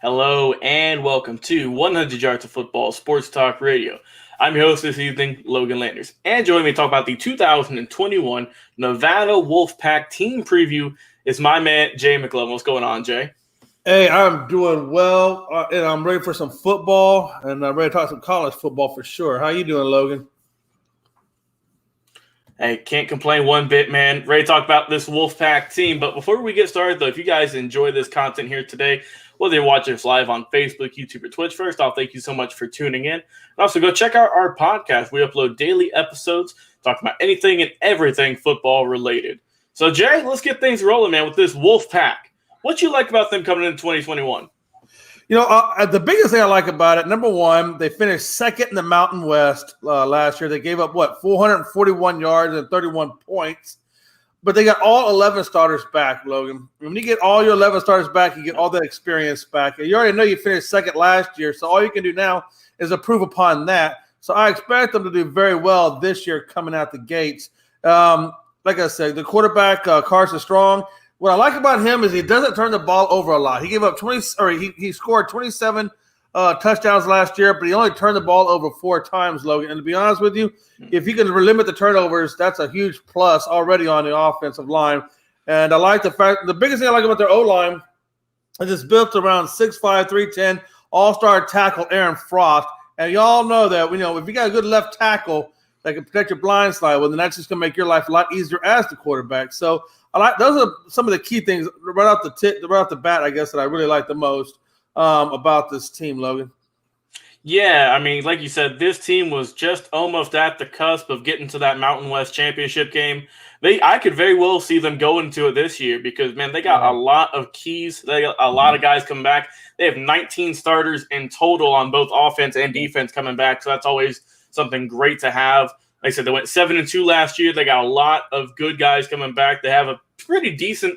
Hello and welcome to 100 Yards of Football Sports Talk Radio. I'm your host this evening, Logan Landers. And joining me to talk about the 2021 Nevada Wolfpack team preview is my man, Jay McLovin. What's going on, Jay? Hey, I'm doing well, and I'm ready for some football, and I'm ready to talk some college football for sure. How you doing, Logan? Hey, can't complain one bit, man. Ready to talk about this Wolfpack team. But before we get started, though, if you guys enjoy this content here today, whether you're watching us live on Facebook, YouTube, or Twitch, first off, thank you so much for tuning in. And also go check out our podcast. We upload daily episodes talking about anything and everything football related. So, Jay, let's get things rolling, man, with this Wolfpack. What you like about them coming into 2021? You know, the biggest thing I like about it, number one, they finished second in the Mountain West last year. They gave up, 441 yards and 31 points. But they got all 11 starters back, Logan. When you get all your 11 starters back, you get all that experience back. And you already know you finished second last year, so all you can do now is improve upon that. So I expect them to do very well this year coming out the gates. Like I said, the quarterback, Carson Strong, what I like about him is he doesn't turn the ball over a lot. He gave up he scored 27 touchdowns last year, but he only turned the ball over 4 times, Logan. And to be honest with you, if you can limit the turnovers, that's a huge plus already on the offensive line. And I like the biggest thing I like about their O-line is it's built around 6'5", 310, all-star tackle Aaron Frost. And y'all know that, if you got a good left tackle that can protect your blind side, well, then that's just going to make your life a lot easier as the quarterback. So those are some of the key things right off the bat, I guess, that I really like the most about this team, Logan. Yeah, I mean, like you said, this team was just almost at the cusp of getting to that Mountain West championship game. I could very well see them going to it this year because, man, they got a lot of keys. They got a lot of guys coming back. They have 19 starters in total on both offense and defense coming back, so that's always something great to have. Like I said, they went 7-2 last year. They got a lot of good guys coming back. They have a pretty decent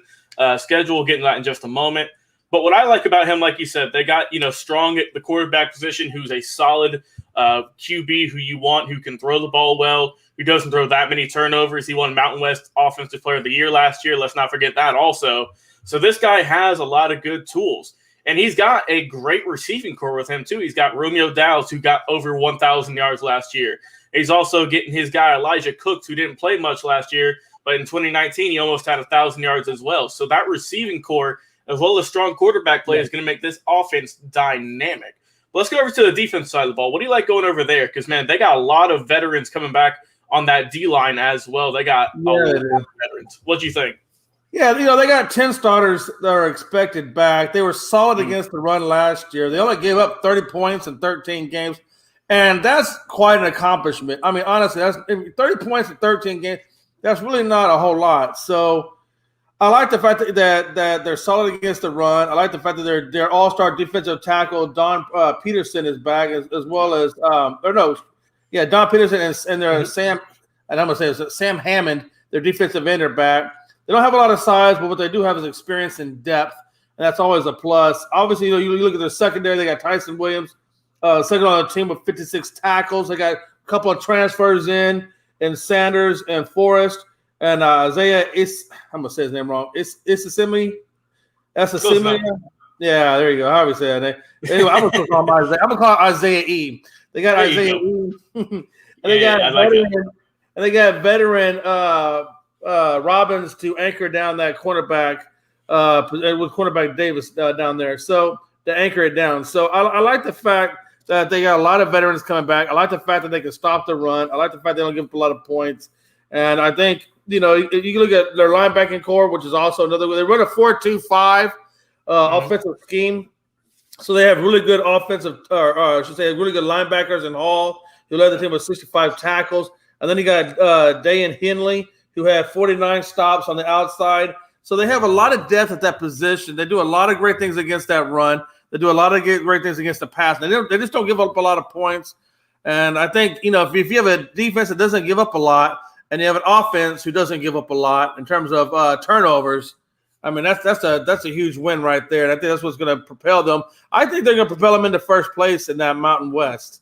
schedule. We'll get into that in just a moment. But what I like about him, like you said, they got, Strong at the quarterback position, who's a solid QB who you want, who can throw the ball well, who doesn't throw that many turnovers. He won Mountain West Offensive Player of the Year last year. Let's not forget that also. So this guy has a lot of good tools. And he's got a great receiving core with him, too. He's got Romeo Dowds, who got over 1,000 yards last year. He's also getting his guy, Elijah Cooks, who didn't play much last year, but in 2019, he almost had 1,000 yards as well. So that receiving core, as well as strong quarterback play, is going to make this offense dynamic. But let's go over to the defense side of the ball. What do you like going over there? Because, man, they got a lot of veterans coming back on that D-line as well. They got a lot of veterans. What do you think? Yeah, they got 10 starters that are expected back. They were solid against the run last year. They only gave up 30 points in 13 games, and that's quite an accomplishment. I mean, honestly, that's 30 points in 13 games. That's really not a whole lot. So I like the fact that they're solid against the run. I like the fact that their all-star defensive tackle Don Peterson is back, as well as Don Peterson and their Sam, and I'm gonna say Sam Hammond, their defensive end, are back. They don't have a lot of size, but what they do have is experience and depth, and that's always a plus. Obviously, you look at their secondary. They got Tyson Williams, second on the team with 56 tackles. They got a couple of transfers in Sanders and Forrest. And Isaiah I'm gonna say his name wrong. Isasimi. Yeah, there you go. How do we say that? Anyway, I'm gonna call him Isaiah. I'm gonna call Isaiah E. They got Isaiah E. And they got veteran Robbins to anchor down that cornerback with cornerback Davis down there. So to anchor it down. So I like the fact that they got a lot of veterans coming back. I like the fact that they can stop the run. I like the fact they don't give up a lot of points. And I think, you can look at their linebacking core, which is also another. They run a 4-2-5 offensive scheme. So they have really good really good linebackers in Hall, who led the team with 65 tackles. And then you got Dayan Henley, who had 49 stops on the outside. So they have a lot of depth at that position. They do a lot of great things against that run. They do a lot of great things against the pass. They just don't give up a lot of points. And I think, if you have a defense that doesn't give up a lot, and you have an offense who doesn't give up a lot in terms of turnovers, I mean, that's a huge win right there. And I think that's what's going to propel them. I think they're going to propel them into first place in that Mountain West.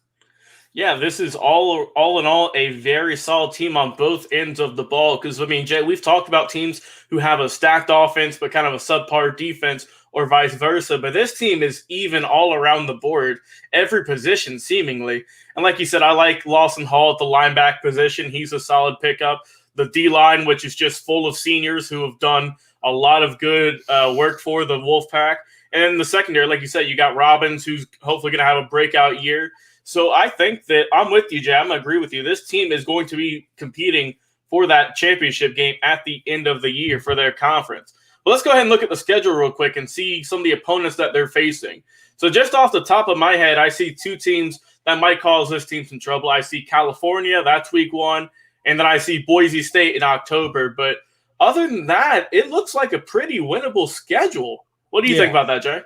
Yeah, this is all in all a very solid team on both ends of the ball. Because, I mean, Jay, we've talked about teams who have a stacked offense but kind of a subpar defense or vice versa. But this team is even all around the board, every position seemingly. And like you said, I like Lawson Hall at the linebacker position. He's a solid pickup. The D-line, which is just full of seniors who have done a lot of good work for the Wolfpack. And the secondary, like you said, you got Robbins, who's hopefully going to have a breakout year. So I think that I'm with you, Jay. I'm going to agree with you. This team is going to be competing for that championship game at the end of the year for their conference. But let's go ahead and look at the schedule real quick and see some of the opponents that they're facing. So just off the top of my head, I see two teams that might cause this team some trouble. I see California, that's week 1, and then I see Boise State in October. But other than that, it looks like a pretty winnable schedule. What do you think about that, Jay?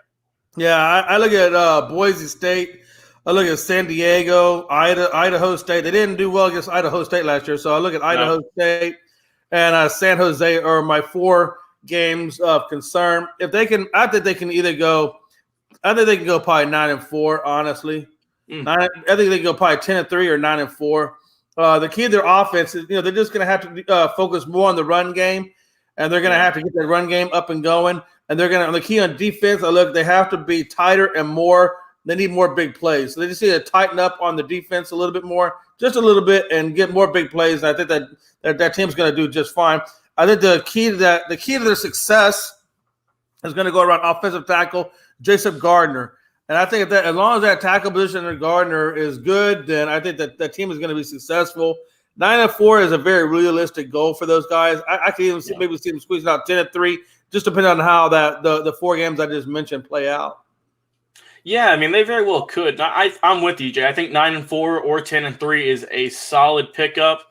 Yeah, I look at Boise State. I look at San Diego, Idaho State. They didn't do well against Idaho State last year, so I look at Idaho State and San Jose are my 4 games of concern. If they can, I think they can either go. I think they can go probably 9-4. Honestly, I think they can go probably 10-3 or 9-4. The key to their offense is, they're just going to have to focus more on the run game, and they're going to have to get that run game up and going. And they're going to, on the key on defense, they have to be tighter and more. They need more big plays. So they just need to tighten up on the defense a little bit more, just a little bit, and get more big plays. And I think that team's going to do just fine. I think the key to their success is going to go around offensive tackle, Jason Gardner. And I think that as long as that tackle position in Gardner is good, then I think that team is going to be successful. 9-4 is a very realistic goal for those guys. I could even maybe see them squeezing out 10-3, just depending on how the 4 games I just mentioned play out. Yeah, I mean, they very well could. I'm with you, Jay. I think 9-4 or 10-3 is a solid pickup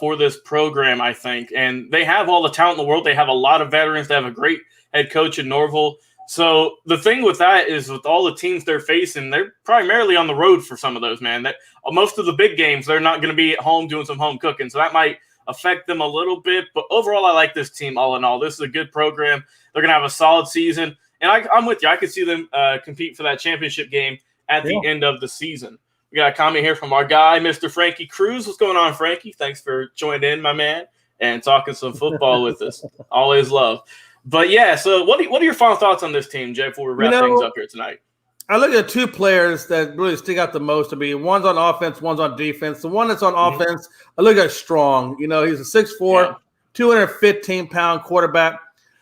for this program, I think. And they have all the talent in the world. They have a lot of veterans. They have a great head coach in Norville. So the thing with that is with all the teams they're facing, they're primarily on the road for some of those, man. That most of the big games, they're not going to be at home doing some home cooking. So that might affect them a little bit. But overall, I like this team all in all. This is a good program. They're going to have a solid season. And I'm with you. I could see them compete for that championship game at the end of the season. We got a comment here from our guy, Mr. Frankie Cruz. What's going on, Frankie? Thanks for joining in, my man, and talking some football with us. Always love. But, yeah, so what are your final thoughts on this team, Jay, before we wrap things up here tonight? I look at 2 players that really stick out the most to me. One's on offense, one's on defense. The one that's on offense, I look at Strong. He's a 6'4", 215-pound quarterback.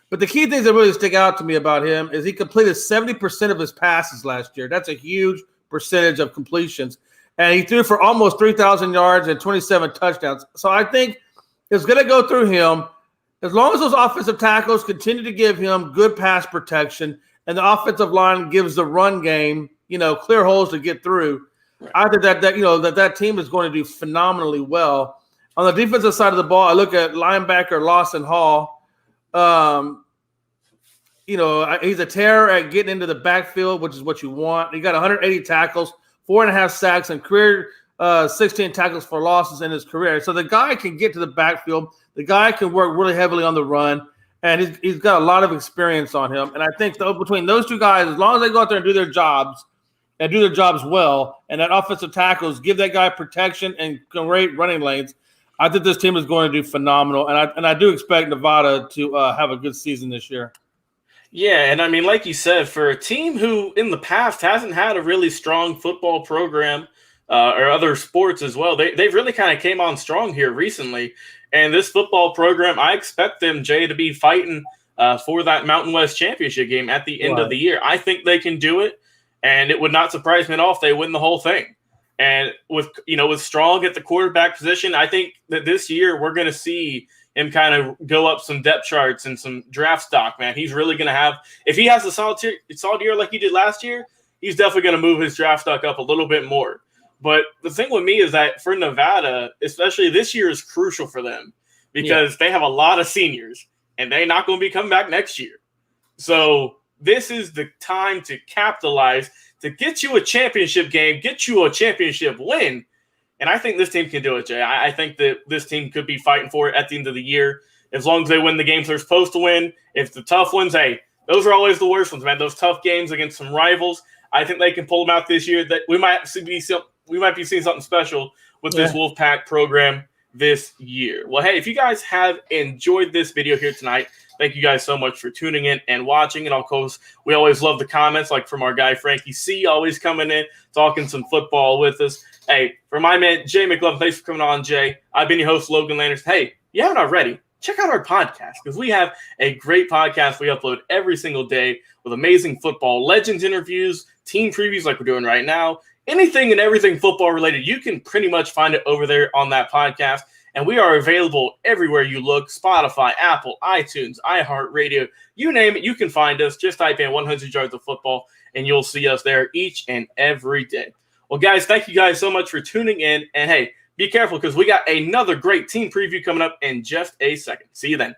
But the key things that really stick out to me about him is he completed 70% of his passes last year. That's a huge percentage of completions. And he threw for almost 3,000 yards and 27 touchdowns. So I think it's going to go through him. As long as those offensive tackles continue to give him good pass protection and the offensive line gives the run game, clear holes to get through, I think that team is going to do phenomenally well. On the defensive side of the ball, I look at linebacker Lawson Hall. He's a terror at getting into the backfield, which is what you want. He got 180 tackles, 4.5 sacks, and career 16 tackles for losses in his career. So the guy can get to the backfield. The guy can work really heavily on the run, and he's got a lot of experience on him. And I think between those 2 guys, as long as they go out there and do their jobs and do their jobs well, and that offensive tackles give that guy protection and great running lanes, I think this team is going to do phenomenal. And I do expect Nevada to have a good season this year. Yeah, and I mean, like you said, for a team who in the past hasn't had a really strong football program or other sports as well, they've really kind of came on strong here recently. And this football program, I expect them, Jay, to be fighting for that Mountain West championship game at the end of the year. I think they can do it, and it would not surprise me at all if they win the whole thing. And with Strong at the quarterback position, I think that this year we're going to see him kind of go up some depth charts and some draft stock, man. He's really going to have – if he has a solid year like he did last year, he's definitely going to move his draft stock up a little bit more. But the thing with me is that for Nevada, especially this year is crucial for them because they have a lot of seniors, and they're not going to be coming back next year. So this is the time to capitalize, to get you a championship game, get you a championship win. And I think this team can do it, Jay. I think that this team could be fighting for it at the end of the year. As long as they win the games they're supposed to win. If the tough ones, hey, those are always the worst ones, man. Those tough games against some rivals. I think they can pull them out this year. That we might be seeing something special with this Wolfpack program this year. Well, hey, if you guys have enjoyed this video here tonight, thank you guys so much for tuning in and watching. And of course, we always love the comments, like from our guy Frankie C, always coming in, talking some football with us. Hey, for my man Jay McLovin, thanks for coming on, Jay. I've been your host, Logan Landers. Hey, you haven't already, check out our podcast, because we have a great podcast we upload every single day with amazing football legends interviews, team previews like we're doing right now, anything and everything football related. You can pretty much find it over there on that podcast. And we are available everywhere you look: Spotify, Apple, iTunes, iHeartRadio, you name it, you can find us. Just type in 100 Yards of Football, and you'll see us there each and every day. Well, guys, thank you guys so much for tuning in. And, hey, be careful, because we got another great team preview coming up in just a second. See you then.